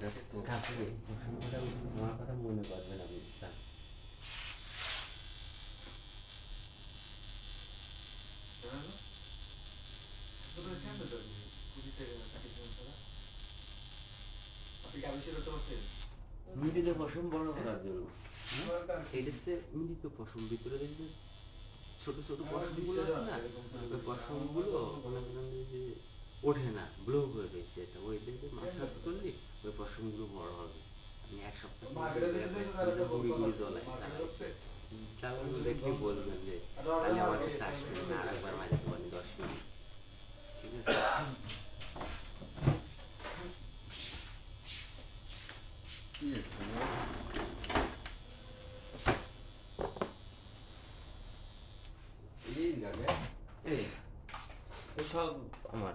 যাতে তো তারপরে প্রসঙ্গটা আমার কথা মনে করবেন আপনি স্যার। মিডিতে পশম বড় করার জন্য এটা হচ্ছে মিডিত পশম ভিতরে দেখবে ছোট ছোট পশমগুলো আছে না, ওই পশমগুলো মনে করেন যে ওঠে না, ব্লক হয়ে রয়েছে, এটা ওই দেখবে মাসাজ করলে ওই পশমগুলো বড় হবে। আমি এক সপ্তাহ গুড়ি গুড়ি জলায় চালানো দেখলে বলবেন যে তাহলে আমাকে চাষ করে না আর একবার মাঝে পারি 10 মিনিট, ঠিক আছে? এই লাগে এই সব আমার